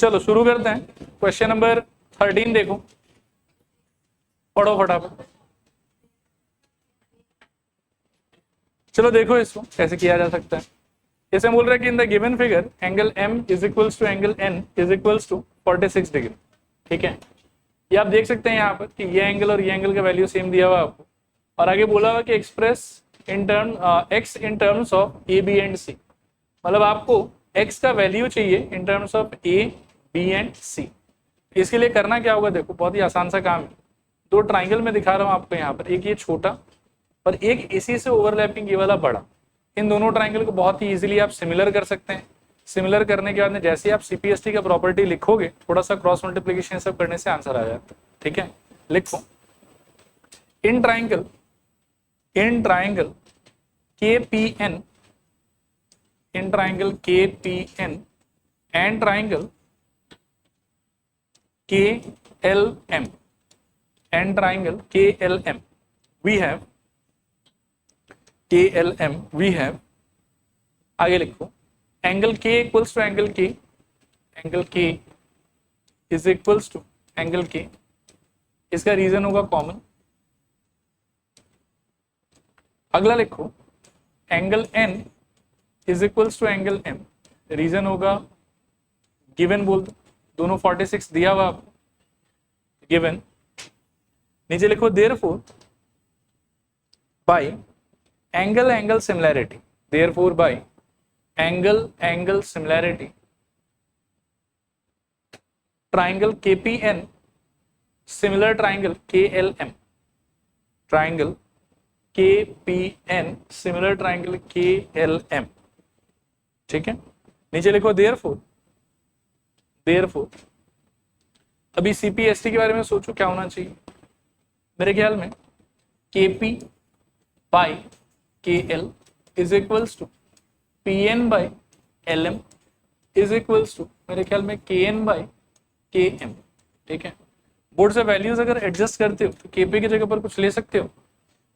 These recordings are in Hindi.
चलो शुरू करते हैं। क्वेश्चन नंबर 13 देखो, पढ़ो फटाफट। चलो देखो इसको कैसे किया जा सकता है। इसे बोल रहा है कि in the given figure angle M is equals to angle N is equals to 46 degree. ठीक है, ये आप देख सकते हैं यहाँ पर कि ये एंगल और ये एंगल का वैल्यू सेम दिया हुआ आपको, और आगे बोला हुआ कि express in term x in terms of A B and C। मतलब आपको x का वैल्यू चाहिए in terms of A B and C। इसके लिए करना क्या होगा, देखो बहुत ही आसान सा काम है। दो ट्राइंगल में दिखा रहा हूँ आपको यहाँ पर, एक ये छोटा और एक इसी से ओवरलैपिंग ये वाला बड़ा। इन दोनों ट्राइंगल को बहुत ही इजीली आप सिमिलर कर सकते हैं। सिमिलर करने के बाद में जैसे ही आप CPST का प्रॉपर्टी लिखोगे, थोड़ा सा क्रॉस मल्टीप्लिकेशन सब करने से आंसर आ जाता है। ठीक है, लिखो in triangle KPN, in triangle KPN and triangle KLM and triangle KLM we have आगे लिखो angle K equals to angle K is equals to angle K। इसका रीजन होगा कॉमन। अगला लिखो angle N is equals to angle M, reason होगा गिवन बोल दो, दोनों 46 दिया हुआ आपको गिवन। नीचे लिखो therefore bye angle similarity, therefore by angle similarity triangle KPN similar triangle KLM, triangle KPN similar triangle KLM। ठीक है, नीचे लिखो देयरफॉर अभी CPST के बारे में सोचो क्या होना चाहिए। मेरे ख्याल में KP by KL is equals to PN by LM is equals to मेरे ख्याल में KN बाई KM। ठीक है, बोर्ड से वैल्यूज अगर एडजस्ट करते हो तो KP की जगह पर कुछ ले सकते हो।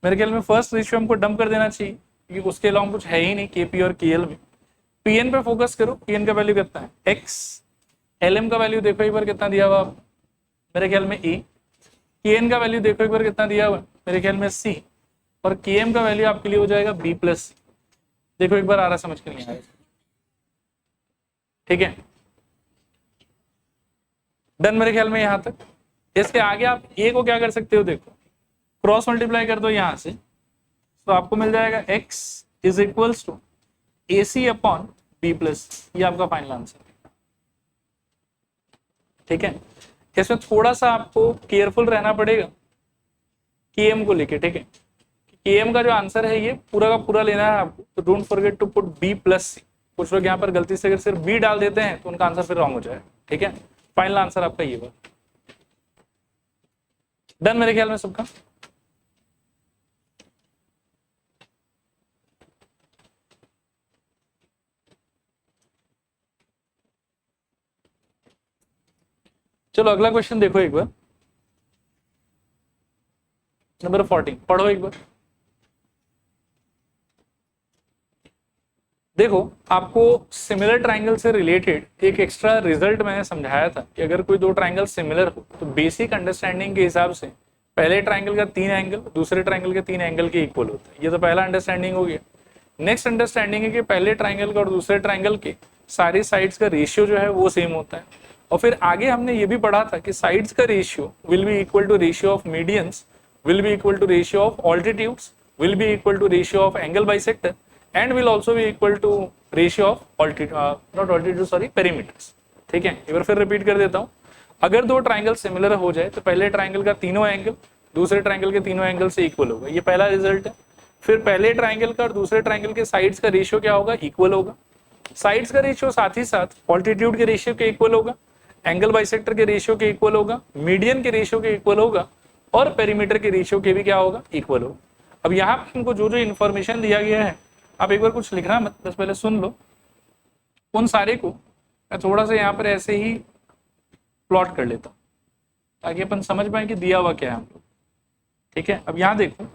मेरे ख्याल में फर्स्ट रेशियो हमको डंप कर देना चाहिए क्योंकि उसके अलावा कुछ है ही नहीं KP और KL में। PN पे फोकस करो, PN का वैल्यू कितना है X, LM का वैल्यू देखो एक बार कितना दिया हुआ आप, मेरे ख्याल में A, KN का वैल्यू देखो एक बार कितना दिया हुआ मेरे ख्याल में C, और KM का वैल्यू आपके लिए हो जाएगा B प्लस। देखो एक बार आ रहा समझ के नहीं आया। ठीक है, डन मेरे ख्याल में यहां तक। इसके आगे आप A को क्या कर सकते हो, देखो क्रॉस मल्टीप्लाई कर दो यहां से, तो आपको मिल जाएगा X is equals to AC upon B plus, ये आपका फाइनल आंसर। ठीक है, इसमें थोड़ा सा आपको केयरफुल रहना पड़ेगा KM को लेके। ठीक है, KM का जो आंसर है ये पूरा का पूरा लेना है आपको, तो don't forget to put B plus C। कुछ लोग यहाँ पर गलती से अगर सिर्फ B डाल देते हैं तो उनका आंसर फिर रॉन्ग हो जाएगा। ठीक है, फाइनल आंसर आपका ये बात। डन मेरे ख्याल में सबका। चलो अगला क्वेश्चन देखो एक बार, नंबर 14 पढ़ो एक बार। देखो आपको सिमिलर ट्राइंगल से रिलेटेड एक एक्स्ट्रा रिजल्ट मैंने समझाया था कि अगर कोई दो ट्राइंगल सिमिलर हो तो बेसिक अंडरस्टैंडिंग के हिसाब से पहले ट्राइंगल का 3 एंगल दूसरे ट्राइंगल के 3 एंगल के इक्वल होता है। ये तो पहला अंडरस्टैंडिंग हो गया। नेक्स्ट अंडरस्टैंडिंग है कि पहले ट्राइंगल का और दूसरे ट्राइंगल के सारी साइड्स का रेशियो जो है वो सेम होता है। और फिर आगे हमने ये भी पढ़ा था कि साइड्स का ratio will be equal to ratio of medians, will be equal to ratio of altitudes, will be equal to ratio of angle bisector and will also be equal to ratio of perimeters. ठीक है, एक बार फिर रिपीट कर देता हूँ। अगर दो ट्राइंगल सिमिलर हो जाए तो पहले ट्राइंगल का तीनों एंगल दूसरे ट्राइंगल के तीनों एंगल से इक्वल होगा, ये पहला रिजल्ट है। फिर पहले ट्राइंगल का और दूसरे ट्राइंगल के साइड्स का रेशियो क्या होगा, इक्वल होगा। साइड्स का रेशियो साथ ही साथ ऑल्टीट्यूड के रेशियो के इक्वल होगा, एंगल बाइसेक्टर के रेशियो के इक्वल होगा, मीडियन के रेशियो के इक्वल होगा, और पेरीमीटर के रेशियो के भी क्या होगा, इक्वल होगा। अब यहाँ पर हमको जो जो इन्फॉर्मेशन दिया गया है, आप एक बार कुछ लिखना मत, बस पहले सुन लो। उन सारे को मैं थोड़ा सा यहाँ पर ऐसे ही प्लॉट कर लेता हूँ ताकि अपन समझ पाए कि दिया हुआ क्या है हम लोग। ठीक है, अब यहाँ देखो,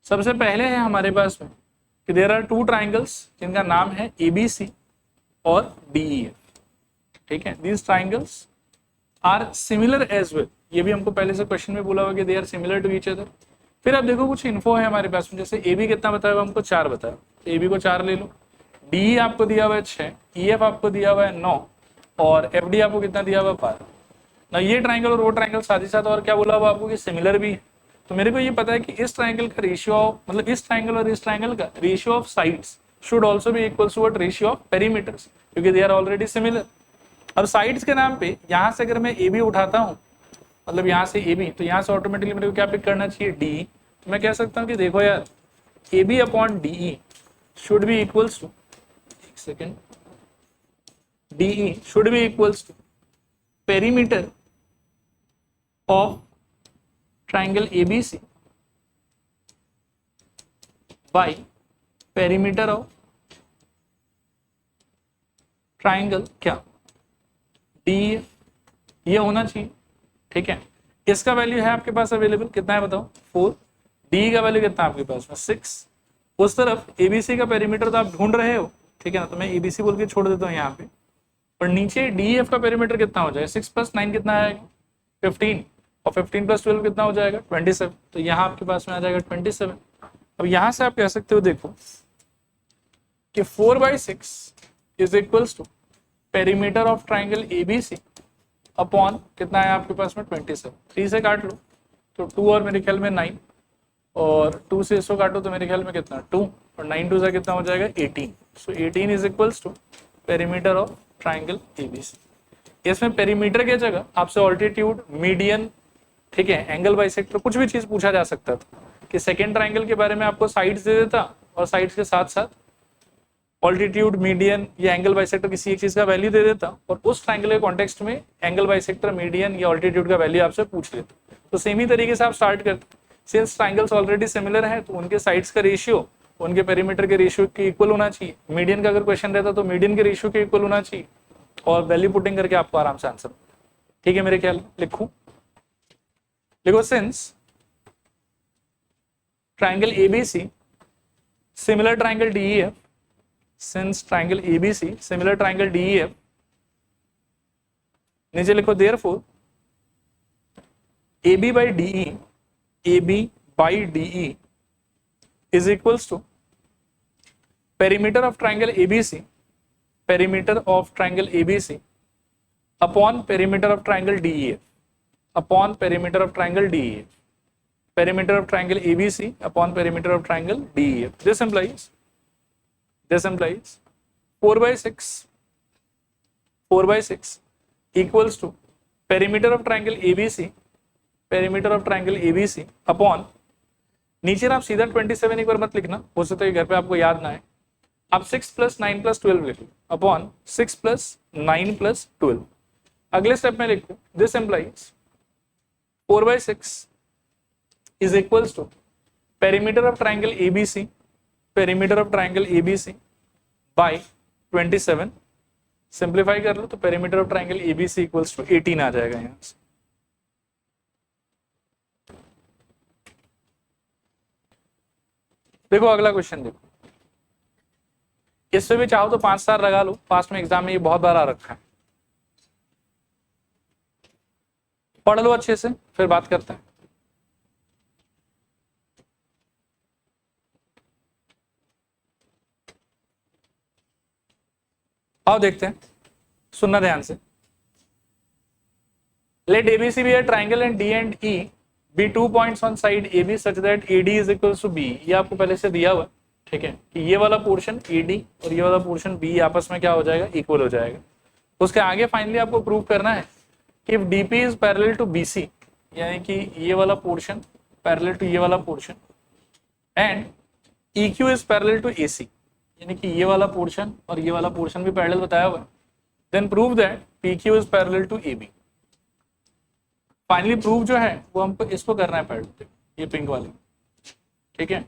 सबसे पहले है हमारे पास में कि देयर आर 2 ट्राइंगल्स जिनका नाम है ABC और DEF। ठीक है, these triangles are similar as well, ये भी हमको पहले से क्वेश्चन में बोला हुआ कि they are similar to each other. फिर आप देखो कुछ इन्फो है हमारे पास में, जैसे ए बी कितना बताया हुआ हमको 4 बताया, तो ए बी को 4 ले लो, डी आपको दिया हुआ है 6, ई एफ आपको दिया हुआ है 9 और एफ डी आपको कितना दिया हुआ है 12 ना। ये ट्राइंगल और वो ट्राइंगल साथ ही साथ और क्या बोला हुआ आपको कि सिमिलर भी है। तो मेरे को ये पता है कि इस ट्राइंगल का रेशियो ऑफ, मतलब इस ट्राइंगल और इस ट्राइंगल का ratio of sides should also be equal to what, ratio of perimeters, क्योंकि दे आर ऑलरेडी सिमिलर। अब साइड्स के नाम पे यहां से अगर मैं ए बी उठाता हूं, मतलब यहां से ए बी, तो यहां से ऑटोमेटिकली मेरे को क्या पिक करना चाहिए, डी। तो मैं कह सकता हूं कि देखो यार, A B upon D E should be equals to, एक सेकेंड, D E should be equals to perimeter of triangle ABC by perimeter of triangle क्या, डी, ये होना चाहिए। ठीक है, इसका वैल्यू है आपके पास अवेलेबल, कितना है बताओ, 4, डी का वैल्यू कितना है आपके पास में, 6। उस तरफ ABC का पेरीमीटर तो आप ढूंढ रहे हो, ठीक है ना, तो मैं ABC बोल के छोड़ देता हूँ यहाँ पे, और नीचे DEF का पेरीमीटर कितना हो जाएगा, 6 + 9 कितना आएगा, 15, और 15 + 12 कितना हो जाएगा, 27। तो यहाँ आपके पास में आ जाएगा 27। अब यहाँ से आप कह सकते हो देखो कि 4/6 is equals to perimeter of triangle ABC upon कितना है आपके पास में 27। 3 से काट लो तो 2 और मेरे ख्याल में 9, और 2 से इसको काटो तो मेरे ख्याल में कितना 2, और 9 2 से कितना हो जाएगा 18। So 18 is equals to perimeter of triangle ABC। इसमें पेरीमीटर की जगह आपसे ऑल्टीट्यूड, मीडियन, ठीक है, एंगल बाइसेक्टर, कुछ भी चीज पूछा जा सकता था कि सेकेंड ट्राइंगल के बारे में आपको साइड्स दे देता और साइड्स के साथ साथ ऑल्टीट्यूड, मीडियन या एंगल बाइसेक्टर किसी एक चीज का वैल्यू दे देता, और उस ट्राइंगल के कॉन्टेक्स्ट में एंगल बाइसेक्टर, मीडियन या ऑल्टीट्यूड का वैल्यू आपसे पूछ लेता। तो सेम ही तरीके से आप स्टार्ट करते, सिंस ट्राइंगल्स ऑलरेडी सिमिलर है तो उनके साइड्स का रेशियो उनके पेरीमीटर के रेशियो के इक्वल होना चाहिए। मीडियन का अगर क्वेश्चन रहता तो मीडियन के रेशियो के इक्वल होना चाहिए, और वैल्यू पुटिंग करके आपको आराम से आंसर। ठीक है, मेरे ख्याल लिखूं, देखो, since triangle ABC similar triangle DEF, since triangle ABC similar triangle DEF, नीचे लिखो therefore AB by DE is equals to perimeter of triangle ABC, perimeter of triangle ABC upon perimeter of triangle DEF, upon perimeter of triangle DEF, perimeter of triangle ABC upon perimeter of triangle DEF. This implies 4/6 equals to perimeter of triangle ABC, perimeter of triangle ABC upon, नीचे आप सीधा 27 एक बार मत लिखना, हो सकता है घर पे आपको याद ना है, आप 6 + 9 + 12 लिख लो, अपॉन 6 + 9 + 12। अगले स्टेप में लिखो, this implies 4/6 is equals to perimeter of triangle ABC, perimeter of triangle ABC by 27। Simplify कर लो तो perimeter of triangle ABC equals to 18 आ जाएगा यहां से। देखो अगला क्वेश्चन देखो, इससे भी चाहो तो 5 स्टार लगा लो, पास में एग्जाम में ये बहुत बार आ रखा है। पढ़ लो अच्छे से, फिर बात करते हैं। आओ देखते हैं, सुनना ध्यान से। Let ABC be a triangle and D and E be 2 points on side AB such that AD is equals to B। ये आपको पहले से दिया हुआ, ठीक है, कि ये वाला पोर्शन AD और ये वाला पोर्शन B आपस में क्या हो जाएगा, इक्वल हो जाएगा। उसके आगे फाइनली आपको प्रूव करना है कि if DP is parallel to BC, यानी कि ये वाला पोर्शन पैरेलल टू ये वाला portion, and EQ is parallel to AC, यानी कि ये वाला पोर्शन और ये वाला पोर्शन भी पैरेलल बताया हुआ है, then prove that PQ is parallel to AB। Finally prove जो है वो हमको इसको करना है पैरेलल, ये पिंक वाली, ठीक है,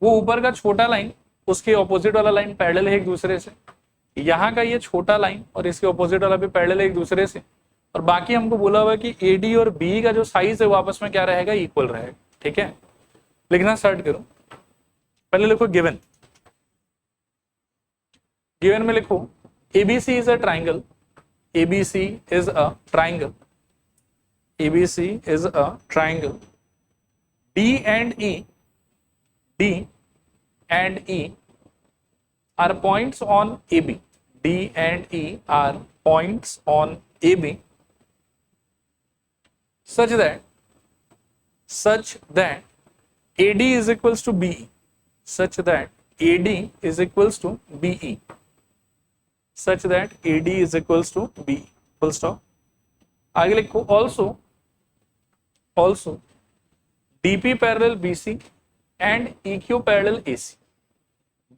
वो ऊपर का छोटा लाइन उसके ऑपोजिट वाला लाइन पैरेलल है एक दूसरे से, यहाँ का ये छोटा लाइन और इसके ऑपोजिट वाला भी पैरेलल है एक दूसरे से, और बाकी हमको बोला हुआ है कि AD और B का जो साइज है वो आपस में क्या रहेगा, इक्वल रहेगा। ठीक है, लिखना स्टार्ट करो। पहले लिखो गिवन, गिवन में लिखो ABC is a triangle ABC is a triangle. ABC is a triangle. D and E are points on AB. D and E are points on AB such that AD is equals to BE. Such that AD is equals to BE. Such that AD is equals to BE. Full stop. आगे लिखो also DP parallel BC and EQ parallel AC.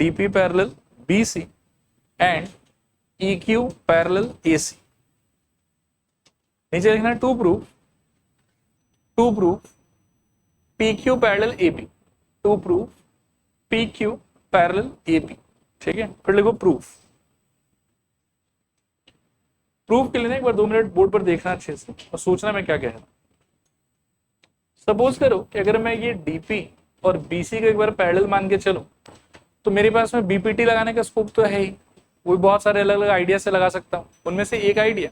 DP parallel BC and EQ parallel AC. नीचे लिखना to prove PQ parallel AB. To prove PQ parallel AB. ठीक है, फिर लिखो प्रूफ के लिए एक बार 2 मिनट बोर्ड पर देखना अच्छे से और सोचना मैं क्या कह रहा हूं। सपोज करो कि अगर मैं ये डीपी और बीसी को एक बार पैरेलल मान के चलूं तो मेरे पास में बीपीटी लगाने का स्कोप तो है ही, वो बहुत सारे अलग अलग आइडिया से लगा सकता हूं। उनमें से एक idea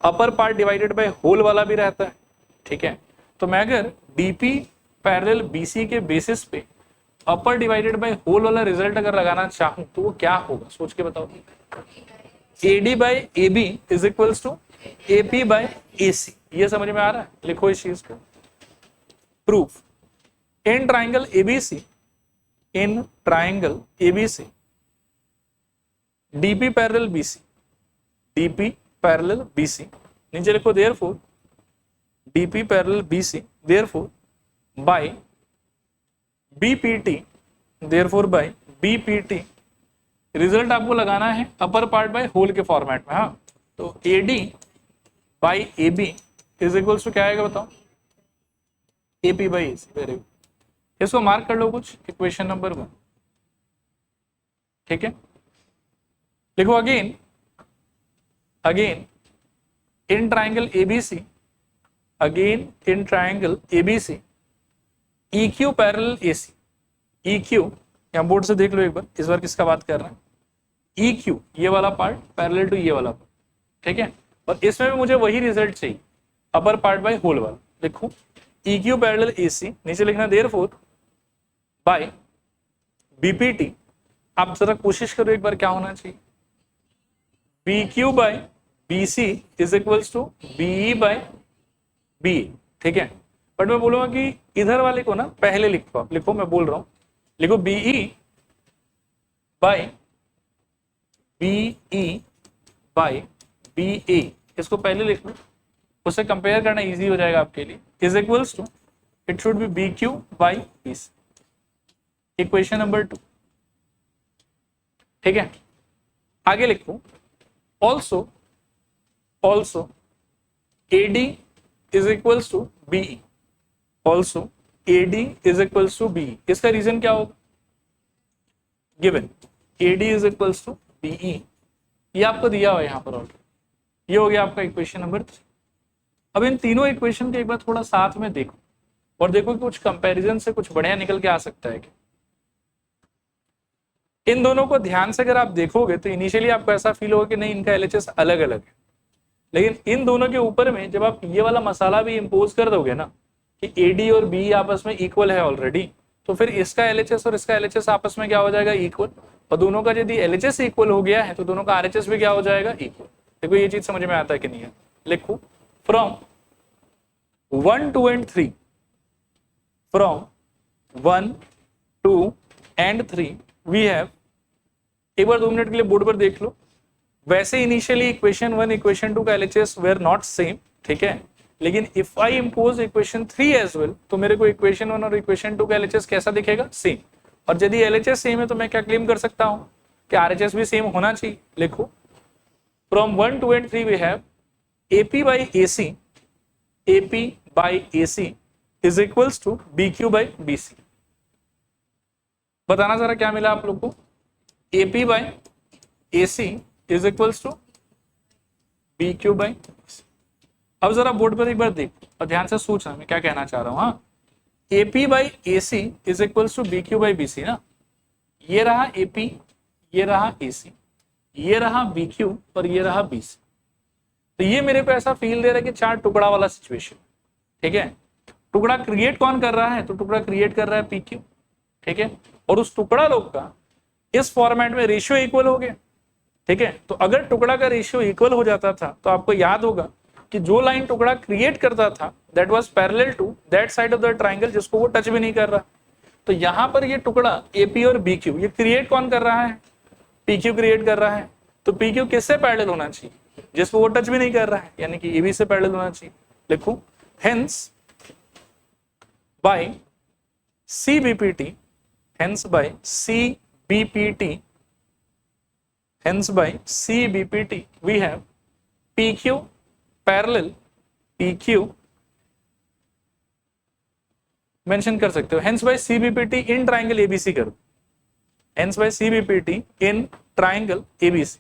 upper part divided by whole वाला भी रहता है। ठीक है, तो मैं अगर डीपी पैरेलल बीसी के बेसिस पे अपर डिवाइडेड बाय होल वाला रिजल्ट अगर लगाना चाहूं तो वो क्या होगा, सोच के बताओ। AD by AB is equals to AP by AC। ये समझ में आ रहा है? लिखो इस चीज को। Proof in triangle ABC DP parallel BC नीचे लिखो therefore DP parallel BC therefore by BPT result आपको लगाना है अपर पार्ट बाय होल के फॉर्मेट में। हाँ, तो AD by AB is equals to क्या आएगा बताओ, AP by AC। Very good, इसको मार्क कर लो कुछ, इक्वेशन नंबर 1। ठीक है, लिखो again in triangle ABC EQ parallel AC। EQ यहाँ बोर्ड से देख लो एक बार, इस बार किसका बात कर रहे हैं, EQ ये वाला पार्ट पैरेलल टू ये वाला पार्ट। ठीक है, और इसमें भी मुझे वही रिजल्ट चाहिए, अपर पार्ट बाय होल वाला। लिखो EQ पैरेलल AC, नीचे लिखना देयरफॉर बाय BPT। आप जरा कोशिश करो एक बार क्या होना चाहिए, BQ by BC is equals to BE by BA। ठीक है, बट मैं बोलूंगा कि इधर वाले को ना पहले लिखो, आप लिखो, मैं बोल रहा हूं, लिखो BE बाय BA, इसको पहले लिख लो, उससे कंपेयर करना इजी हो जाएगा आपके लिए। Is equals to it should be BQ by BC। Equation number 2। ठीक है, आगे लिखो also AD is equals to BE। Also AD is equals to BE। इसका रीजन क्या होगा, given AD is equals to BE, ये आपको दिया हुआ है यहाँ पर ऑलरेडी। ये हो गया आपका इक्वेशन नंबर 3। अब इन तीनों इक्वेशन के एक बार थोड़ा साथ में देखो और देखो कि कुछ कंपैरिजन से कुछ बढ़िया निकल के आ सकता है क्या। इन दोनों को ध्यान से अगर आप देखोगे तो इनिशियली आपको ऐसा फील होगा कि नहीं, इनका LHS अलग अलग है, लेकिन इन दोनों के ऊपर में जब आप ये वाला मसाला भी इम्पोज कर दोगे ना कि AD और BE आपस में इक्वल है ऑलरेडी, तो फिर इसका LHS और इसका LHS आपस में क्या हो जाएगा, इक्वल। और दोनों का यदि LHS इक्वल हो गया है तो दोनों का RHS भी क्या हो जाएगा, इक्वल। देखो ये चीज समझ में आता है कि नहीं है। लिखो from 1, 2 and 3 from 1, 2 and 3 we have, एक बार 2 मिनट के लिए बोर्ड पर देख लो। वैसे इनिशियली इक्वेशन 1 इक्वेशन 2 का LHS वेर नॉट सेम। ठीक है, लेकिन if I impose equation 3 as well तो मेरे को इक्वेशन 1 और इक्वेशन 2 का LHS कैसा दिखेगा, सेम। और यदि LHS सेम है तो मैं क्या क्लेम कर सकता हूं कि RHS भी सेम होना चाहिए। लिखो from 1, 2 and 3 we have AP by AC is equals to BQ by BC। बताना जरा क्या मिला आप लोग को, AP by AC is equals to BQ by BC। अब जरा बोर्ड पर एक बार देख और ध्यान से सोचना मैं क्या कहना चाह रहा हूं। हाँ, AP by AC is equals to BQ by BC ना, ये रहा AP, ये रहा AC, ये रहा BQ और ये रहा BC। तो ये मेरे को ऐसा फील दे रहा है कि 4 टुकड़ा वाला सिचुएशन, ठीक है। टुकड़ा क्रिएट कौन कर रहा है, तो टुकड़ा क्रिएट कर रहा है PQ, ठीक है। और उस टुकड़ा लोग का इस फॉर्मेट में रेशियो इक्वल हो गया, ठीक है। तो अगर टुकड़ा का रेशियो इक्वल हो जाता था तो आपको याद होगा कि जो लाइन टुकड़ा क्रिएट करता था that was parallel to that side of the triangle जिसको वो टच भी नहीं कर रहा। तो यहां पर ये टुकड़ा AP और BQ ये क्रिएट कौन कर रहा है, PQ क्रिएट कर रहा है। तो PQ किससे पैरेलल होना चाहिए, जिसको वो टच भी नहीं कर रहा है, यानी कि AB से पैरेलल होना चाहिए। लिखो hence by CBPT, hence by CBPT, hence by CBPT we have PQ parallel PQ mention कर सकते हो, hence by CBPT in triangle ABC करो, hence by CBPT in triangle ABC,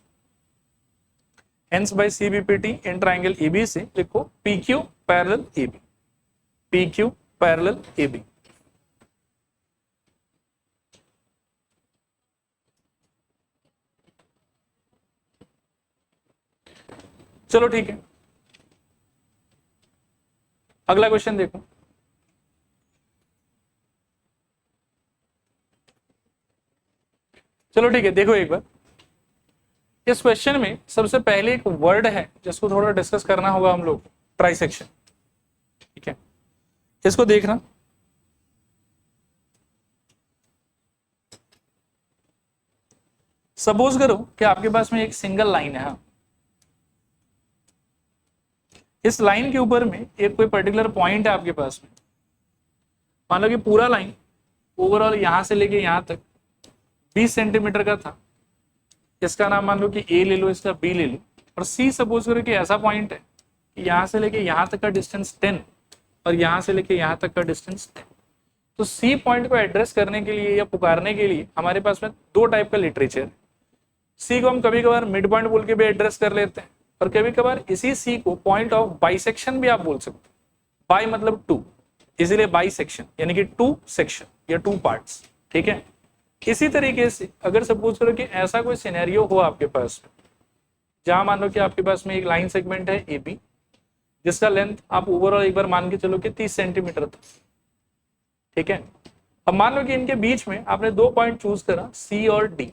hence by CBPT in triangle ABC लिखो PQ parallel AB, PQ parallel AB। चलो ठीक है, अगला क्वेश्चन देखो। चलो ठीक है, देखो एक बार इस क्वेश्चन में सबसे पहले एक वर्ड है जिसको थोड़ा डिस्कस करना होगा हम लोग, ट्राइसेक्शन, ठीक है। इसको देखना, सपोज करो कि आपके पास में एक सिंगल लाइन है, इस लाइन के ऊपर में एक कोई पर्टिकुलर पॉइंट है आपके पास में, मान लो कि पूरा लाइन ओवरऑल यहां से लेके यहां तक 20 सेंटीमीटर का था। इसका नाम मान लो कि A ले लो, इसका B ले लो, और C सपोज करो कि ऐसा पॉइंट है कि यहां से लेके यहां तक का डिस्टेंस 10 और यहां से लेके यहां तक का डिस्टेंस 10। तो C पॉइंट को एड्रेस करने के लिए या पुकारने के लिए हमारे पास में 2 टाइप का लिटरेचर है। C को हम कभी कभार मिड पॉइंट बोल के भी एड्रेस कर लेते हैं, और कभी कभार इसी C को पॉइंट ऑफ बाइसेक्शन भी आप बोल सकते हो। बाई मतलब 2, इसीलिए बाइसेक्शन यानी कि 2 सेक्शन या 2 पार्ट्स, ठीक है। इसी तरीके से अगर सपोज करो कि ऐसा कोई सिनेरियो हो आपके पास में, जहां मान लो कि आपके पास में एक लाइन सेगमेंट है AB, जिसका लेंथ आप ओवरऑल एक बार मान के चलो कि 30 सेंटीमीटर था, ठीक है। अब मान लो कि इनके बीच में आपने 2 पॉइंट चूज करा C और D,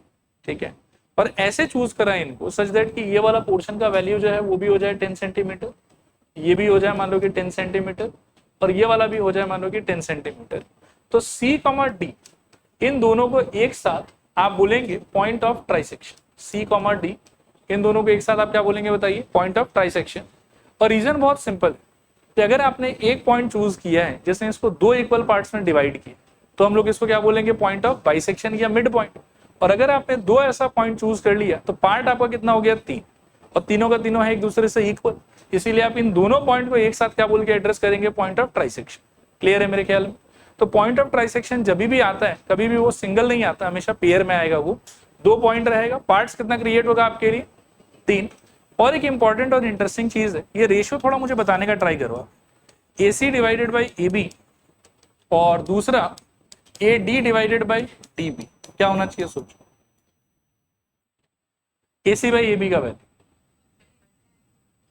ठीक है, और ऐसे चूज करा इनको सच दैट कि ये वाला पोर्शन का वैल्यू जो है वो भी हो जाए 10 सेंटीमीटर, ये भी हो जाए मान लो कि 10 सेंटीमीटर, और ये वाला भी हो जाए मान लो कि 10 सेंटीमीटर। तो C, D इन दोनों को एक साथ आप बोलेंगे point of trisection. C, D इन दोनों को एक साथ आप क्या बोलेंगे बताइए, पॉइंट ऑफ ट्राइसेक्शन। और रीजन बहुत सिंपल है कि अगर आपने एक पॉइंट चूज किया है जिसने इसको 2 इक्वल पार्ट्स में डिवाइड किया, तो हम लोग इसको क्या बोलेंगे, पॉइंट ऑफ बाइसेक्शन या मिड पॉइंट। और अगर आपने 2 ऐसा पॉइंट चूज कर लिया तो पार्ट आपका कितना हो गया, 3, और तीनों का तीनों है एक दूसरे से इक्वल, इसीलिए आप इन दोनों पॉइंट को एक साथ क्या बोल के एड्रेस करेंगे, पॉइंट ऑफ ट्राइसेक्शन। क्लियर है मेरे ख्याल में। तो पॉइंट ऑफ ट्राइसेक्शन जब भी आता है, कभी भी वो सिंगल नहीं आता, हमेशा पेयर में आएगा। वो 2 पॉइंट रहेगा, पार्ट्स कितना क्रिएट होगा आपके लिए, 3। और एक इंपॉर्टेंट और इंटरेस्टिंग चीज है, ये रेशियो थोड़ा मुझे बताने का ट्राई करो आप। AC डिवाइडेड बाई AB और दूसरा AD डिवाइडेड बाई DB क्या होना चाहिए, सोचो। AC बाई AB का वैल्यू,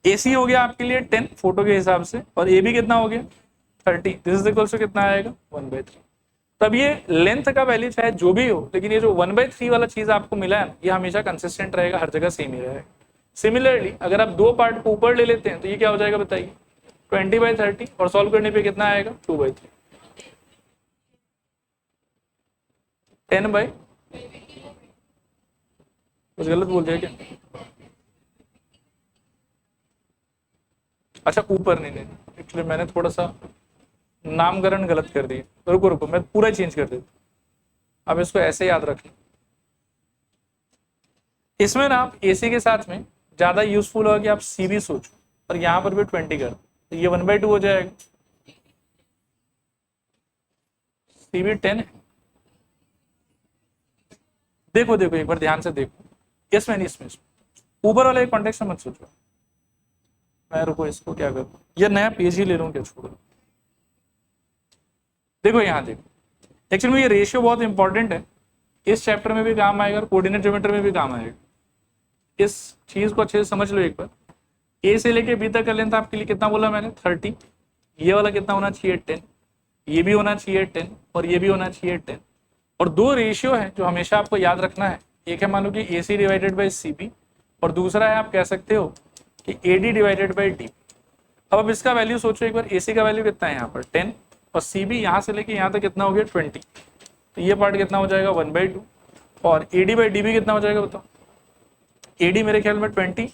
AC हो गया आपके लिए 10 फोटो के हिसाब से, और AB कितना हो गया 30, दिस इज इक्वल्स टू कितना आएगा 1/3। तब ये लेंथ का वैल्यू चाहे जो भी हो, लेकिन ये जो 1/3 वाला चीज आपको मिला है ये हमेशा कंसिस्टेंट रहेगा, हर जगह सेम ही रहेगा। सिमिलरली अगर आप 2 पार्ट को ऊपर ले लेते हैं तो ये क्या हो जाएगा बताइए, 20/30, और सॉल्व करने पे कितना आएगा 2/3, 10/, कुछ गलत बोल दिया क्या? अच्छा ऊपर नहीं, एक्चुअली मैंने थोड़ा सा नामकरण गलत कर दिया, रुको रुको मैं पूरा चेंज कर देता। अब इसको ऐसे याद रखें, इसमें ना आप AC के साथ में ज्यादा यूजफुल होगा कि आप CB सोचो और यहां पर भी 20 करो, तो ये 1/2 हो जाएगा। CB 10 है, देखो देखो एक बार ध्यान से देखो, इसमें ऊपर वाले कॉन्टेक्स्ट में मत सोचो। मैं रुको इसको क्या करूं, ये नया पेज ही ले लूं क्या, छोड़ो। देखो यहाँ देखो, एक्चुअली में ये रेशियो बहुत इंपॉर्टेंट है, इस चैप्टर में भी काम आएगा और कोऑर्डिनेट ज्योमेट्री में भी काम आएगा। इस चीज को अच्छे से समझ लो एक बार। ए से लेके बी तक का लेंथ आपके लिए कितना बोला मैंने 30, ये वाला कितना होना चाहिए 10, ये भी होना चाहिए 10 और ये भी होना चाहिए 10। और दो रेशियो है जो हमेशा आपको याद रखना है, एक है मान लो कि A C divided by C B और दूसरा है आप कह सकते हो कि A D divided by D. अब इसका वैल्यू सोचो एक बार, ए सी का वैल्यू कितना है यहाँ पर 10 और सी बी यहाँ से लेके यहाँ तक कितना हो गया 20, तो ये पार्ट कितना हो जाएगा 1/2 और ए डी बाई डी भी कितना हो जाएगा बताओ, ए डी मेरे ख्याल में 20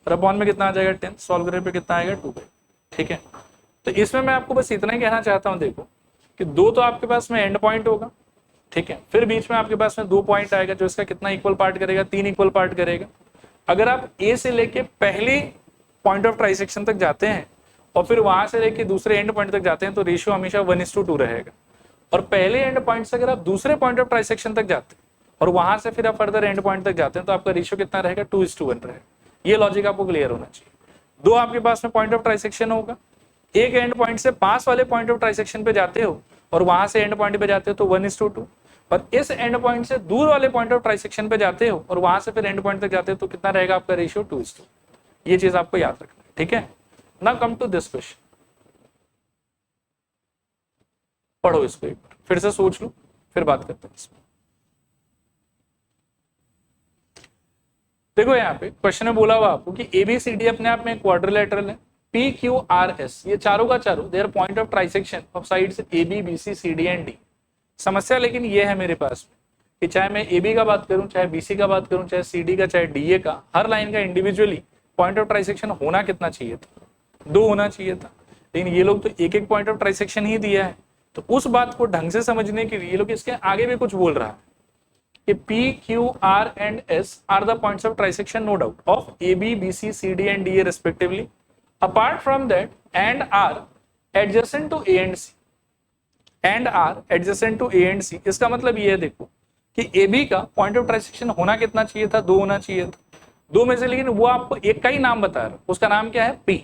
और अपॉन में कितना आ जाएगा 10, सॉल्व करने पे कितना आएगा 2/2। ठीक है, तो इसमें मैं आपको बस इतना ही कहना चाहता हूँ, देखो कि दो तो आपके पास में एंड पॉइंट होगा, ठीक है, फिर बीच में आपके पास में 2 पॉइंट आएगा जो इसका कितना इक्वल पार्ट करेगा, 3 इक्वल पार्ट करेगा। अगर आप ए से लेके पहले पॉइंट ऑफ ट्राइसेक्शन तक जाते हैं और फिर वहां से लेके दूसरे एंड पॉइंट तक जाते हैं तो रेशियो हमेशा 1:2 रहेगा। और पहले एंड पॉइंट से अगर आप दूसरे पॉइंट ऑफ ट्राइसेक्शन तक जाते हैं और वहां से फिर आप फर्दर एंड पॉइंट तक जाते हैं तो आपका रेशियो कितना रहेगा 2:1 रहेगा। ये लॉजिक आपको क्लियर होना चाहिए। दो आपके पास में पॉइंट ऑफ ट्राइसेक्शन होगा, एक एंड पॉइंट से पास वाले पॉइंट ऑफ ट्राइसेक्शन पे जाते हो और वहां से एंड पॉइंट पे जाते हो तो 1:2, और इस एंड पॉइंट से दूर वाले पॉइंट ऑफ ट्राइसेक्शन पे जाते हो और वहां से फिर एंड पॉइंट तक जाते हो तो कितना रहेगा आपका रेशियो 2:2। ये चीज आपको याद रखना है, ठीक है। Now come to this question, पढ़ो इसको एक बार, फिर से सोच लो, फिर बात करते हैं इसमें। देखो यहाँ पे क्वेश्चन में बोला हुआ आपको कि एबीसीडी अपने आप में क्वाड्रिलेटरल है, पी क्यू आर एस ये चारों का चारों there point of trisection of sides A B B C C D and D. समस्या लेकिन ये है मेरे पास में कि चाहे मैं ए बी का बात करूं, चाहे बी सी का बात करूं, चाहे सी डी का, चाहे डी ए का, हर लाइन का इंडिविजुअली पॉइंट ऑफ ट्राइसेक्शन होना कितना चाहिए था, 2 होना चाहिए था। लेकिन ये लोग तो एक एक पॉइंट ऑफ ट्राइसेक्शन ही दिया है, तो उस बात को ढंग से समझने के लिए ये लोग इसके आगे भी कुछ बोल रहा है कि P, Q, R and S are the points of trisection, no doubt, of AB, BC, CD and DA respectively. Apart from that, and are adjacent to A and C. And are adjacent to A and C. इसका मतलब ये है देखो कि AB का पॉइंट ऑफ ट्राइसेक्शन होना कितना चाहिए था, 2 होना चाहिए था। 2 में से लेकिन वो आपको एक का ही नाम बता रहा है, उसका नाम क्या है P,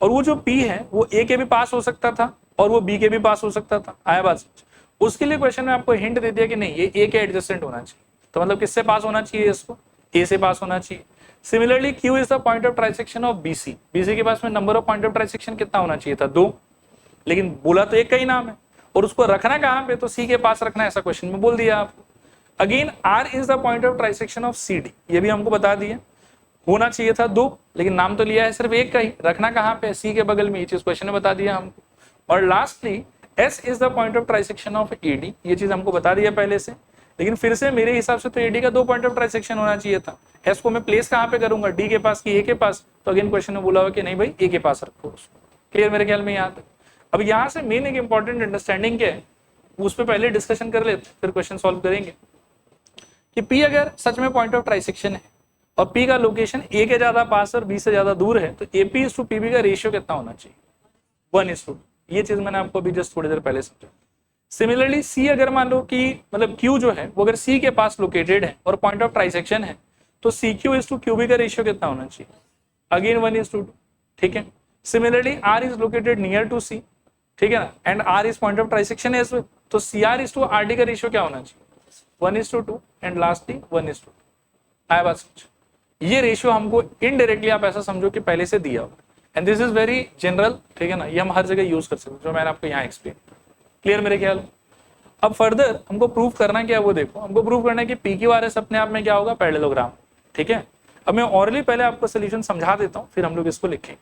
और वो जो P है वो A के भी पास हो सकता था और वो B के भी पास हो सकता था। आया बात समझ? उसके लिए क्वेश्चन में आपको हिंट दे दिया कि नहीं ये ए के एडजेसेंट होना चाहिए, तो मतलब किससे पास होना चाहिए, इसको ए से पास होना चाहिए। Similarly Q is the point of trisection of BC, BC के पास में number of point of trisection कितना होना चाहिए था, 2, लेकिन बोला तो एक का ही नाम है और उसको रखना कहां पे, तो सी के पास रखना है, ऐसा क्वेश्चन में बोल दिया आपको। Again R is the point of trisection of C D, ये भी हमको बता दिया, होना चाहिए था 2, लेकिन नाम तो लिया है सिर्फ एक का ही, रखना कहां पे, सी के बगल में, ये चीज क्वेश्चन में बता दिया हमको। और lastly S is the point of trisection of AD, ये चीज हमको बता दिया पहले से, लेकिन फिर से मेरे हिसाब से तो AD का 2 पॉइंट ऑफ ट्राइसेक्शन होना चाहिए था। S को मैं प्लेस कहाँ पे करूंगा, D के पास कि A के पास, तो अगेन क्वेश्चन में बोला हुआ कि नहीं भाई A के पास रखो उसको। क्लियर मेरे ख्याल में यहाँ तक। अब यहाँ से मेन एक इंपॉर्टेंट अंडरस्टैंडिंग क्या है उस पर पहले डिस्कशन कर लेते, फिर क्वेश्चन सॉल्व करेंगे कि P अगर सच में पॉइंट ऑफ ट्राइसेक्शन है और P का लोकेशन A के ज्यादा पास और B से ज्यादा दूर है तो AP/PB का रेशियो कितना होना चाहिए, 1:2। ये चीज मैंने आपको अभी जस्ट थोड़ी देर पहले समझा। सिमिलरली सी अगर मान लो कि मतलब क्यू जो है वो अगर सी के पास लोकेटेड है और पॉइंट ऑफ ट्राइसेक्शन है तो C Q is to QB का रेशियो कितना होना चाहिए, अगेन 1:2, ठीक है। Similarly R is located near to C, ठीक है ना, and R is point of trisection as well, तो C R is to R D का रेशियो क्या होना चाहिए, 1:2 एंड लास्टली 1:2। आया बात समझ? ये रेशियो हमको इनडायरेक्टली आप ऐसा समझो कि पहले से दिया होगा, and this is very general, ठीक है ना, ये हम हर जगह यूज कर सकते हैं जो मैंने आपको यहाँ एक्सप्लेन। क्लियर मेरे ख्याल। अब फर्दर हमको प्रूव करना क्या है वो देखो, हमको प्रूव करना है कि पी क्यू आर एस अपने आप में क्या होगा, पैरेललोग्राम, ठीक है। अब मैं ऑरली पहले आपको सोल्यूशन समझा देता हूँ फिर हम लोग इसको लिखेंगे।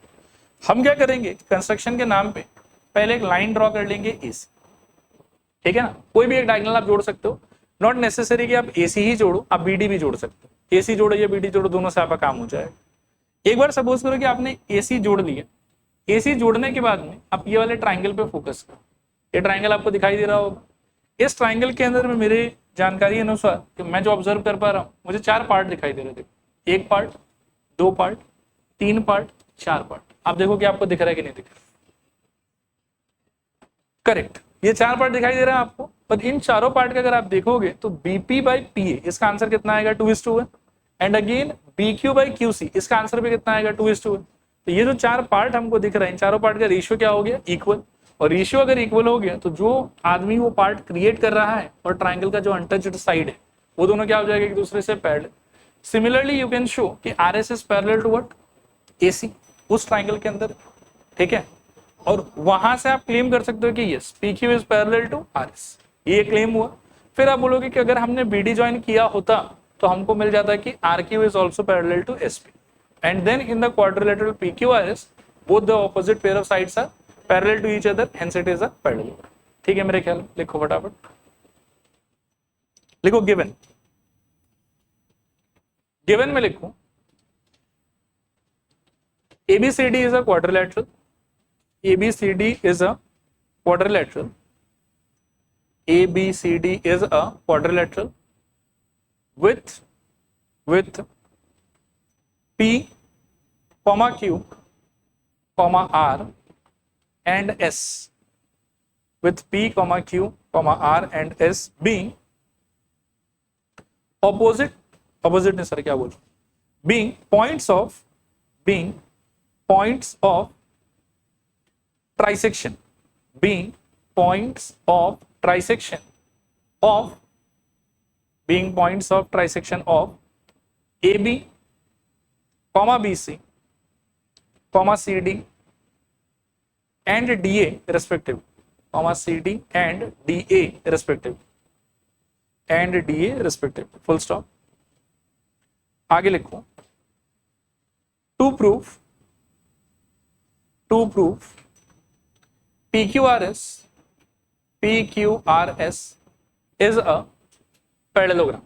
हम क्या करेंगे, कंस्ट्रक्शन के नाम पे पहले एक लाइन ड्रॉ कर लेंगे AC, ठीक है ना, कोई भी एक डायगोनल आप जोड़ सकते हो, नॉट नेसेसरी कि आप AC ही जोड़ो, आप BD भी जोड़ सकते हो, AC जोड़ो या BD जोड़ो, दोनों से आपका काम हो जाएगा। एक बार सपोज करो कि आपने AC जोड़ लिया, AC जोड़ने के बाद में आप ये वाले ट्राइंगल पे फोकस करो, ये ट्राइंगल आपको दिखाई दे रहा होगा। इस ट्राइंगल के अंदर में मेरे जानकारी अनुसार कि मैं जो ऑब्जर्व कर पा रहा हूँ मुझे 4 पार्ट दिखाई दे रहे थे, 1 पार्ट, 2 पार्ट, 3 पार्ट, 4 पार्ट। आप देखो कि आपको दिख रहा है कि नहीं दिख रहा, करेक्ट, ये 4 पार्ट दिखाई दे रहा है आपको। पर इन चारों पार्ट का अगर आप देखोगे तो BP/PA इसका आंसर कितना आएगा, 2:1, एंड अगेन BQ/QC इसका आंसर भी कितना आएगा, 2:1। तो ये जो 4 पार्ट हमको दिख रहा है इन चारों पार्ट का रेशियो क्या हो गया, इक्वल। और रेशियो अगर इक्वल हो गया तो जो आदमी वो पार्ट क्रिएट कर रहा है और ट्राइंगल का जो अनटच्ड साइड है वो दोनों क्या हो जाएगा, एक दूसरे से parallel. Similarly you can show कि RS is parallel to what, AC, उस ट्राइंगल के अंदर, ठीक है। और वहां से आप क्लेम कर सकते हो कि yes P Q is parallel to R S, ये क्लेम हुआ। फिर आप बोलोगे कि अगर हमने बी डी ज्वाइन किया होता तो हमको मिल जाता है कि R Q is also parallel to S P, and then in the quadrilateral P Q R S both the opposite pair of sides are parallel to each other, hence it is a parallelogram. ठीक है मेरे ख्याल में, लिखो फटाफट, लिखो गिवन, गिवन में लिखो ABCD is a quadrilateral, ABCD is a quadrilateral, ABCD is a quadrilateral with P, Q, R and S, with P, Q, R and S being opposite ने सर क्या बोल, being points of trisection, being points of trisection of AB, BC, CD and DA respectively, CD and DA respectively, full stop। आगे लिखो to prove PQRS is a parallelogram,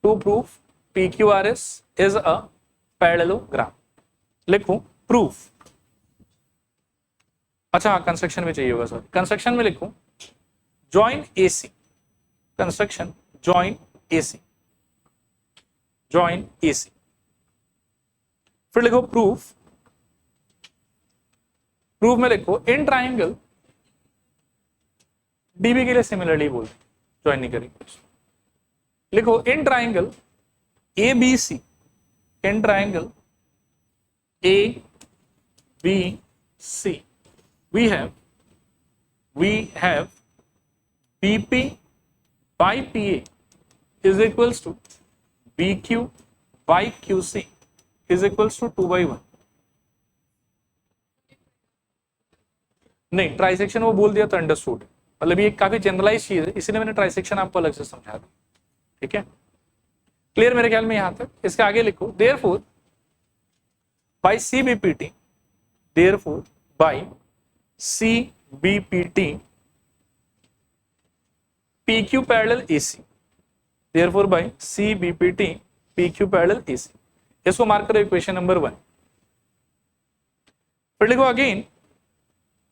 to prove PQRS is a parallelogram, लिखो proof। अच्छा हाँ कंस्ट्रक्शन में चाहिए होगा सर, कंस्ट्रक्शन में लिखो join AC, construction join AC, फिर लिखो प्रूफ में लिखो इन ट्राइंगल डीबी के लिए सिमिलरली बोल, ज्वाइन नहीं करेंगे, लिखो in triangle ABC, in triangle ABC we have BP by PA is equals to BQ by QC is equals to 2/1। नहीं ट्राइसेक्शन वो बोल दिया तो अंडरस्टूड, मतलब ये काफी जनरलाइज चीज है, इसीलिए मैंने ट्राइसेक्शन आपको अलग से समझा दिया, ठीक है क्लियर मेरे ख्याल में यहां तक। इसके आगे लिखो therefore bye CBPT, therefore by CBPT PQ parallel AC, therefore by CBPT PQ parallel AC, इसको मार्क करो इक्वेशन नंबर 1। फिर लिखो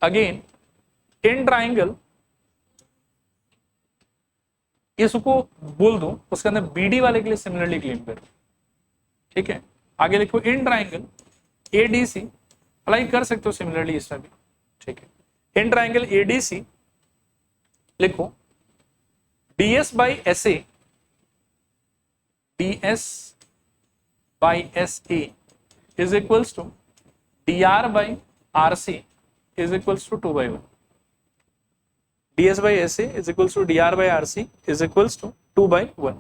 अगेन इन ट्राइंगल, इसको बोल दो उसके अंदर BD वाले के लिए सिमिलरली क्लेम करो, ठीक है। आगे लिखो इन ट्राइंगल ADC, अप्लाई कर सकते हो सिमिलरली इसमें भी, ठीक है। इन ट्राइंगल ADC लिखो DS by SA is equals to DR by RC is equals to 2/1, DS by SA is equals to DR by RC is equals to 2/1।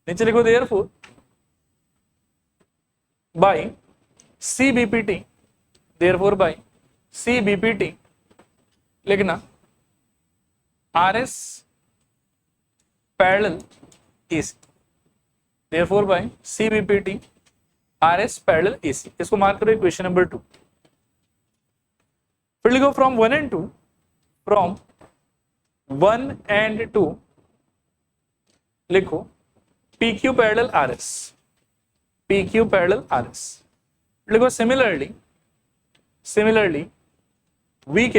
नीचे लिखो therefore by CBPT, therefore by CBPT लिखना RS parallel AC, therefore by CBPT RS parallel AC, इसको मार्क करो इक्वेशन नंबर 2। फिर लिखो फ्रॉम 1 and 2 लिखो PQ पैरेलल RS, लिखो similarly we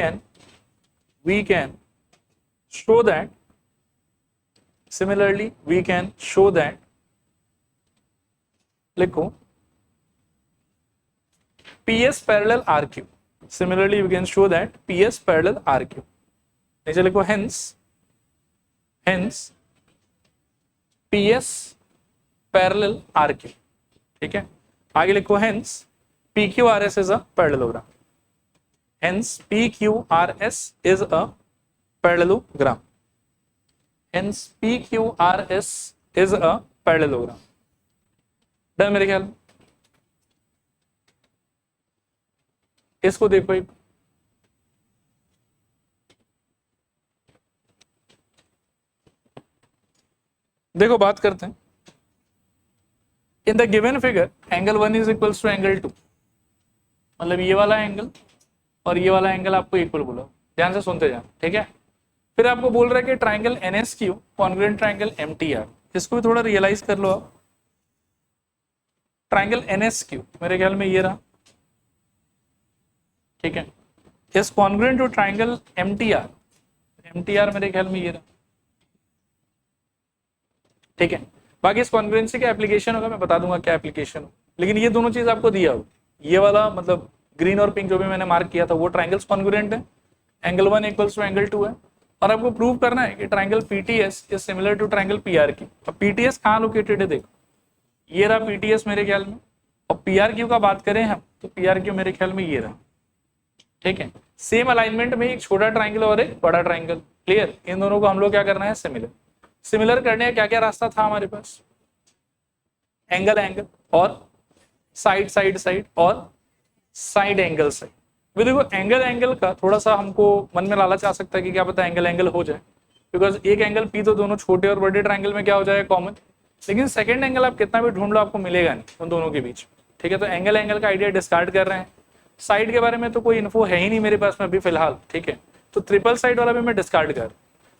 can show that, लिखो PS parallel RQ, similarly we can show that PS parallel RQ, नीचे लिखो hence PS parallel RQ, ठीक है। आगे लिखो hence PQRS is a parallelogram, hence PQRS is a parallelogram, hence PQRS is a parallelogram। Done मेरे ख्याल। इसको देखो एक, देखो बात करते हैं। In the given figure angle 1 is equals to angle 2, मतलब ये वाला एंगल और ये वाला एंगल आपको इक्वल बोला, ध्यान से सुनते जाओ, ठीक है। फिर आपको बोल रहा है कि triangle NSQ congruent triangle MTR, इसको भी थोड़ा रियलाइज कर लो आप। ट्राइंगल NSQ मेरे ख्याल में ये रहा, ठीक है, इस congruent to triangle MTR, MTR मेरे ख्याल में ये रहा, ठीक है। बाकी इस कॉन्ग्रुएंसी का एप्लीकेशन होगा, मैं बता दूंगा क्या एप्लीकेशन हो, लेकिन ये दोनों चीज आपको दिया हो, ये वाला मतलब ग्रीन और पिंक जो भी मैंने मार्क किया था वो ट्राइंगल्स कॉन्ग्रुएंट है, एंगल 1 इक्वल्स टू एंगल 2 है, और आपको प्रूव करना है कि triangle PTS is similar to triangle PRQ। अब PTS कहाँ लोकेटेड है, देखो ये रहा PTS मेरे ख्याल में, और PRQ का बात करें हम तो PRQ मेरे ख्याल में ये रहा, ठीक है। सेम अलाइनमेंट में एक छोटा ट्राइंगल और एक बड़ा ट्राइंगल, क्लियर, इन दोनों को हम लोग क्या करना है, सिमिलर। सिमिलर करने का क्या क्या रास्ता था हमारे पास, एंगल एंगल और साइड साइड साइड और साइड एंगल साइड। भी देखो एंगल एंगल का थोड़ा सा हमको मन में लालच आ सकता है कि क्या पता एंगल एंगल हो जाए, बिकॉज एक एंगल P तो दोनों छोटे और बड़े ट्राइंगल में क्या हो जाएगा, कॉमन, लेकिन सेकंड एंगल आप कितना भी ढूंढ लो आपको मिलेगा नहीं उन दोनों के बीच, ठीक है। तो एंगल एंगल का आइडिया डिस्कार्ड कर रहे हैं। साइड के बारे में तो कोई इन्फो है ही नहीं मेरे पास में अभी फिलहाल, ठीक है, तो ट्रिपल साइड वाला भी मैं डिस्कार्ड कर,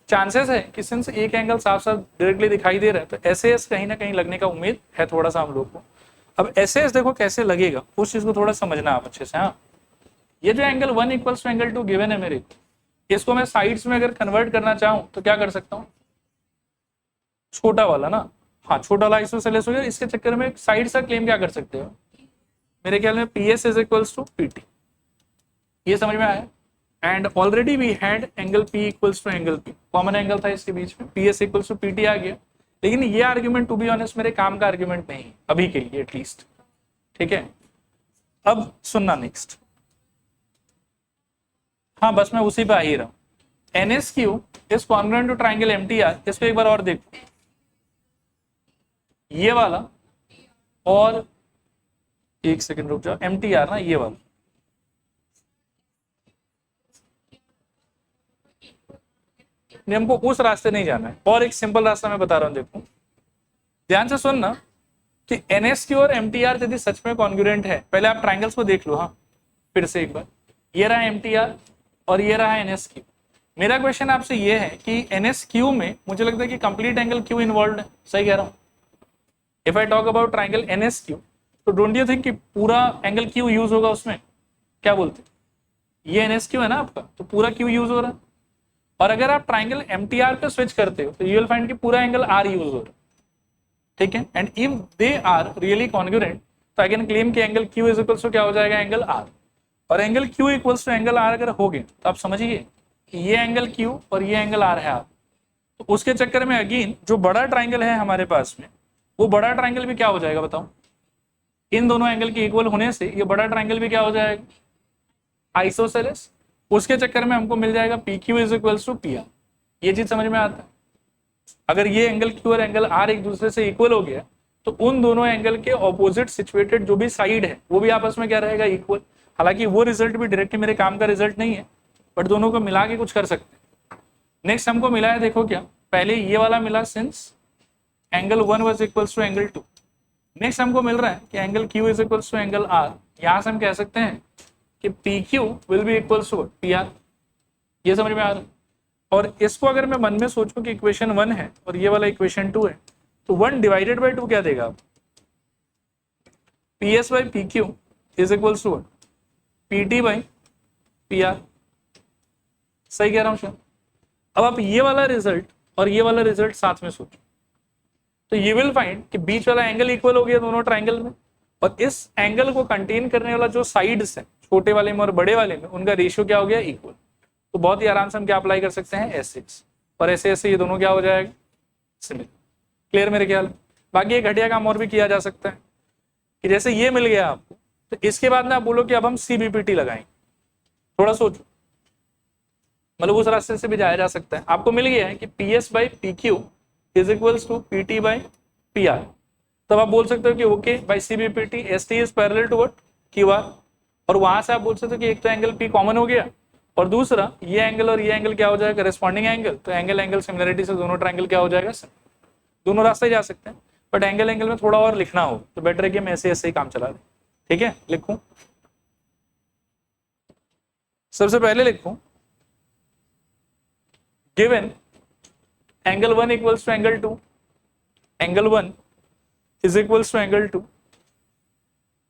चांसेस है कि सिंस एक एंगल साफ साफ डायरेक्टली दिखाई दे रहा है तो SAS कहीं ना कहीं लगने का उम्मीद है थोड़ा सा हम लोग को। अब SAS देखो कैसे लगेगा उस चीज को थोड़ा समझना आप अच्छे से। हाँ, ये जो angle 1 equals to angle 2 given है मेरे, इसको मैं साइड्स में अगर कन्वर्ट करना चाहूं तो क्या कर सकता हूं, छोटा वाला ना, हाँ छोटा वाला आइसोसेलेस हो गया, इसके चक्कर में साइड का क्लेम क्या कर सकते हो, मेरे ख्याल में PS is equals to PT, ये समझ में आया। And already we had angle P equals to angle P, common angle था इसके बीच में, PS इक्वल्स टू PT आ गया, लेकिन ये आर्ग्यूमेंट टू बी ऑनेस्ट मेरे काम का आर्ग्यूमेंट नहीं है अभी के लिए एटलीस्ट, ठीक है। अब सुनना नेक्स्ट, हाँ बस मैं उसी पे आ ही रहा हूं। NSQ is congruent to triangle MTR, इसको एक बार और देखो, ये वाला और एक सेकंड रुक जाओ, MTR ना ये वाला, नहीं हमको उस रास्ते नहीं जाना है, और एक सिंपल रास्ता मैं बता रहा हूं, देखो ध्यान से सुनना कि NSQ और MTR यदि सच में कॉन्ग्रुएंट है, पहले आप ट्राइंगल्स को देख लो, हाँ फिर से एक बार, ये रहा MTR और ये रहा NSQ। मेरा क्वेश्चन आपसे ये है कि NSQ में मुझे लगता है कि कंप्लीट एंगल Q इन्वॉल्व है, सही कह रहा हूं। If I talk about triangle NSQ तो डोंट यू थिंक कि पूरा एंगल Q यूज होगा उसमें, क्या बोलते, ये NSQ है ना आपका, तो पूरा Q यूज हो रहा है। और अगर आप ट्राइंगल MTR पे स्विच करते हो तो यू विल फाइंड कि पूरा एंगल R यूज हो रहा है, ठीक है। And if they are really congruent तो आई कैन क्लेम कि angle Q is equals to क्या हो जाएगा, एंगल R, और angle Q equals to angle R अगर हो गए तो आप समझिए कि ये एंगल Q और ये एंगल R है, तो उसके चक्कर में अगेन जो बड़ा ट्राइंगल है हमारे पास में, वो बड़ा ट्राइंगल भी क्या हो जाएगा बताओ, इन दोनों एंगल के इक्वल होने से ये बड़ा ट्राइंगल भी क्या हो जाएगा, आइसोसेलेस। उसके चक्कर में हमको मिल जाएगा PQ is equals to PR, ये चीज समझ में आता है। अगर ये एंगल Q और एंगल R एक दूसरे से इक्वल हो गया तो उन दोनों एंगल के ऑपोजिट सिचुएटेड जो भी साइड है वो भी आपस में क्या रहेगा, इक्वल। हालांकि वो रिजल्ट भी डायरेक्टली मेरे काम का रिजल्ट नहीं है, बट दोनों को मिला के कुछ कर सकते हैं। नेक्स्ट हमको मिला है, देखो क्या, पहले ये वाला मिला since angle 1 was equals to angle 2, next हमको मिल रहा है कि angle Q is equals to angle R, यहां से हम कह सकते हैं कि PQ will be equals to PR, ये समझ में आ रहा है। और इसको अगर मैं मन में सोचूं कि इक्वेशन 1 है और ये वाला इक्वेशन 2 है, तो 1 डिवाइडेड बाई 2 क्या देगा आप, PS by PQ is equals to PT by PR, सही कह रहा हूं सर। अब आप ये वाला रिजल्ट और ये वाला रिजल्ट साथ में सोचो तो यू विल फाइंड कि बीच वाला एंगल इक्वल हो गया दोनों ट्राइंगल में, और इस एंगल को कंटेन करने वाला जो साइड्स है छोटे वाले में और बड़े वाले में, उनका रेशियो क्या हो गया, इक्वल। तो बहुत ही आराम से हम क्या अप्लाई कर सकते हैं, SS, और ऐसे ऐसे ये दोनों क्या हो जाएगा, सिमिलर। क्लियर मेरे ख्याल। बाकी एक घटिया काम और भी किया जा सकता है कि जैसे ये मिल गया आपको, तो इसके बाद में आप बोलो कि अब हम CBPT लगाएं, थोड़ा सोचो, मतलब उस रास्ते से भी जाया जा सकता है। आपको मिल गया है कि PS by PQ is equals to PT by PR, तब आप बोल सकते हो कि okay by CBPT ST is parallel to what, QR, और वहां से आप बोल सकते हो कि एक तो एंगल पी कॉमन हो गया और दूसरा ये एंगल और ये एंगल क्या हो जाएगा, करेस्पॉन्डिंग एंगल। तो एंगल एंगल सिमिलरिटी से दोनों ट्रायंगल क्या हो जाएगा, दोनों रास्ते जा सकते हैं, बट एंगल एंगल में थोड़ा और लिखना हो तो बेटर है कि हम ऐसे ऐसे ही काम चला दें। ठीक है, लिखूं, सबसे पहले लिखूं given angle 1 equals to angle 2, angle 1 is equals to angle 2,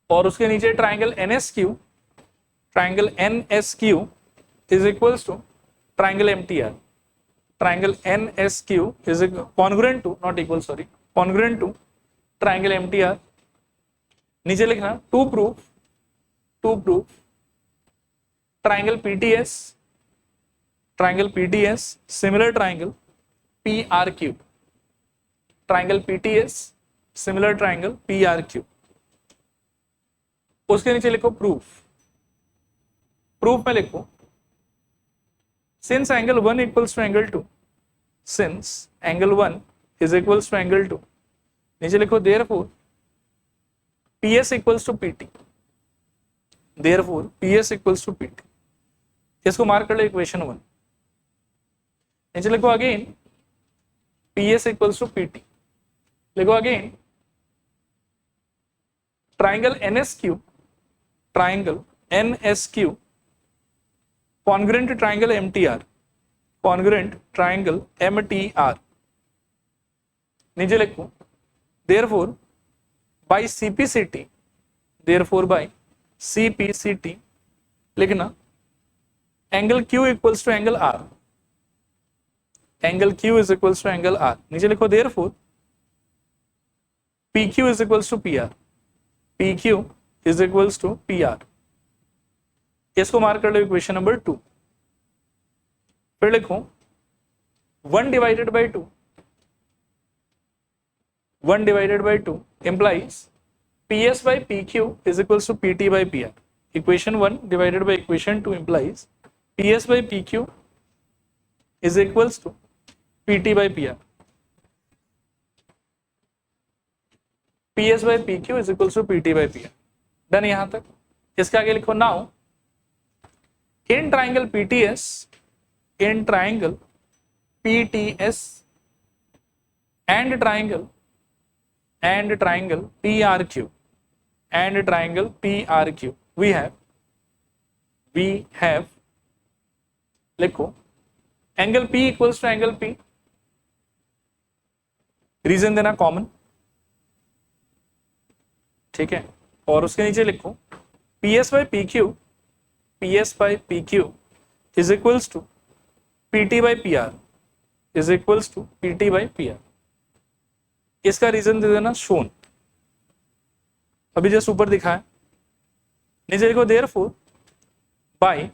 और उसके नीचे triangle NSQ, triangle NSQ is equals to triangle MTR, triangle NSQ is congruent to, not equal, sorry, congruent to triangle MTR। नीचे लिखना to proof triangle PTS, triangle PTS similar triangle PRQ, triangle PTS similar triangle PRQ। उसके नीचे लिखो प्रूफ में लिखो since angle 1 equals to angle 2, since angle 1 is equals to angle 2, नीचे लिखो therefore PS equals to PT, therefore PS equals to PT। इसको मार्क कर लो इक्वेशन 1। नीचे लिखो again PS equals to PT, लिखो again triangle NSQ, triangle NSQ congruent triangle MTR, congruent triangle MTR। नीचे लिखो therefore by CPCT, therefore by CPCT लिखना angle Q equals to angle R, angle Q is equals to angle R। नीचे लिखो therefore PQ is equals to PR, PQ is equals to PR। इसको मार्क कर लो इक्वेशन नंबर 2। फिर लिखो 1 divided by 2, 1 divided by 2 implies PS by PQ is equals to PT by PR। Equation 1 divided by equation 2 implies PS by PQ is equals to PT by PR, PS by PQ is equals to PT by PR। Done यहां तक। इसके आगे लिखो now in triangle PTS, in triangle PTS and triangle PRQ, and triangle PRQ we have लिखो angle P equals to angle P, reason देना कॉमन, ठीक है, और उसके नीचे लिखो PS by PQ, PS by PQ is equals to PT by PR, is equals to PT by PR। इसका रीजन दे देना शोन, अभी जस्ट ऊपर दिखा है। नीचे लिखो therefore bye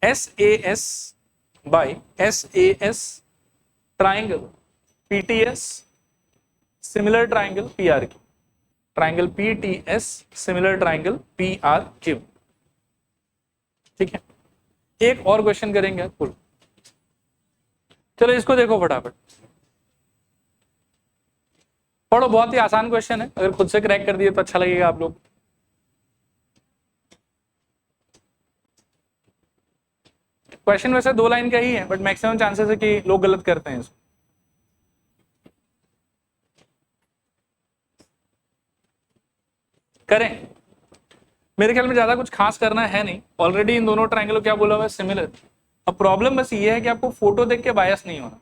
SAS triangle PTS similar triangle PRQ, triangle PTS similar triangle PRQ। ठीक है, एक और क्वेश्चन करेंगे फुल। चलो इसको देखो फटाफट, पढ़ो, बहुत ही आसान क्वेश्चन है, अगर खुद से क्रैक कर दिए तो अच्छा लगेगा आप लोग। क्वेश्चन वैसे 2 लाइन का ही है, बट मैक्सिमम चांसेस है कि लोग गलत करते हैं इसको। करें, मेरे ख्याल में ज्यादा कुछ खास करना है नहीं, ऑलरेडी इन दोनों ट्रायंगल क्या बोला हुआ है, सिमिलर। अब प्रॉब्लम बस ये है कि आपको फोटो देख के बायस नहीं होना।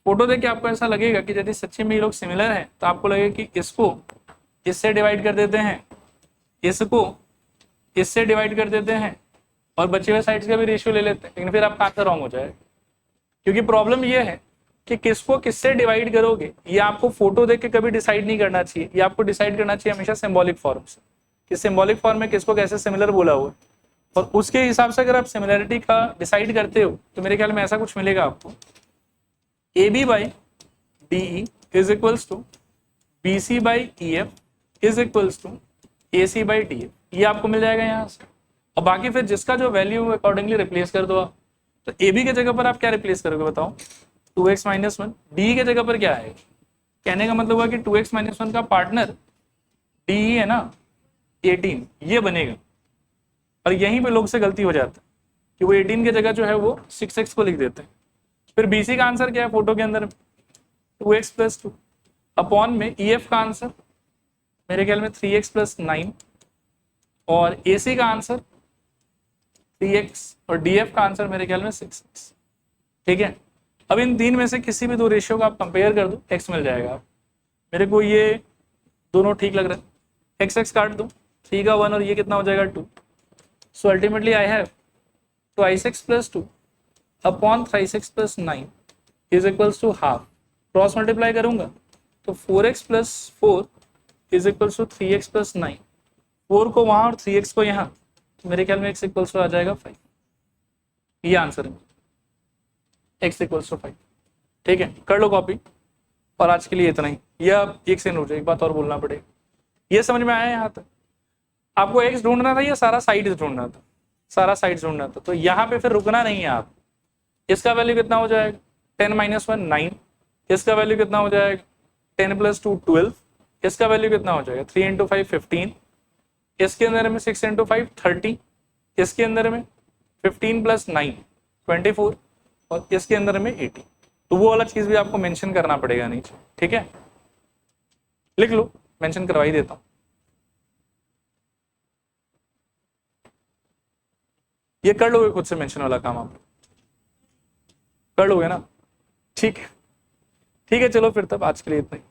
फोटो देख के आपको ऐसा लगेगा कि यदि सच्ची में ये लोग सिमिलर हैं तो आपको लगेगा कि इसको इससे डिवाइड कर देते हैं, इसको इससे डिवाइड कर देते हैं, और बचे हुए साइड्स का भी रेशियो ले लेते हैं, लेकिन फिर आपका आंसर रॉन्ग हो जाएगा। क्योंकि प्रॉब्लम ये है कि किसको किससे डिवाइड करोगे ये आपको फोटो देख के कभी डिसाइड नहीं करना चाहिए, ये आपको डिसाइड करना चाहिए हमेशा सिंबॉलिक फॉर्म से, कि सिंबॉलिक फॉर्म में किसको कैसे सिमिलर बोला हुआ है, और उसके हिसाब से अगर आप सिमिलरिटी का डिसाइड करते हो तो मेरे ख्याल में ऐसा कुछ मिलेगा आपको, AB by DE is equals to BC by EF is equals to AC by DF, ये आपको मिल जाएगा यहाँ से। और बाकी फिर जिसका जो वैल्यू अकॉर्डिंगली रिप्लेस कर दो आप। तो AB के जगह पर आप क्या रिप्लेस करोगे बताओ, 2x माइनस 1। DE के जगह पर क्या है, कहने का मतलब हुआ कि 2x माइनस 1 का पार्टनर DE है ना 18, ये बनेगा। और यहीं पे लोग से गलती हो जाती है कि वो 18 की जगह जो है वो 6x को लिख देते हैं। फिर BC का आंसर क्या है फोटो के अंदर, 2x प्लस 2 अपॉन में EF का आंसर मेरे ख्याल में 3x प्लस 9 और AC का आंसर 3x और DF का आंसर मेरे ख्याल में 6x। ठीक है, अब इन तीन में से किसी भी दो रेशियो को आप कंपेयर कर दो, x मिल जाएगा आप। मेरे को ये दोनों ठीक लग रहा है, x काट दो, 3 का 1 और ये कितना हो जाएगा 2। So ultimately I have twice x plus 2 upon thrice x plus 9 is equals to half. Cross multiply करूंगा तो 4x plus 4 is equals to 3x plus 9, 4 को वहां और 3x को यहाँ, तो मेरे ख्याल में x इक्वल्स टू आ जाएगा 5। ये आंसर है, x इक्वल्स टू 5। ठीक है, कर लो कॉपी। और आज के लिए इतना ही। यह अब एक सेकंड रुक जाए, एक बात और बोलना पड़ेगा। ये समझ में आया यहाँ तक? आपको x ढूंढना था या सारा साइड ढूंढना था? सारा साइड ढूंढना था। तो यहाँ पे फिर रुकना नहीं है आप। इसका वैल्यू कितना हो जाएगा 10 माइनस 1 9, इसका वैल्यू कितना हो जाएगा 10 प्लस 2 12, इसका वैल्यू कितना हो जाएगा 3 इंटू 5 15, इसके अंदर में 6 इंटू 5 30, इसके अंदर में 15 प्लस 9 24 और इसके अंदर में 80। तो वो वाला चीज भी आपको मेंशन करना पड़ेगा नीचे। ठीक है, लिख लो, मेंशन करवा ही देता हूं। ये कर लोगे खुद से मेंशन वाला काम, आप कर लोगे ना? ठीक है, ठीक है, चलो फिर तब आज के लिए इतना ही।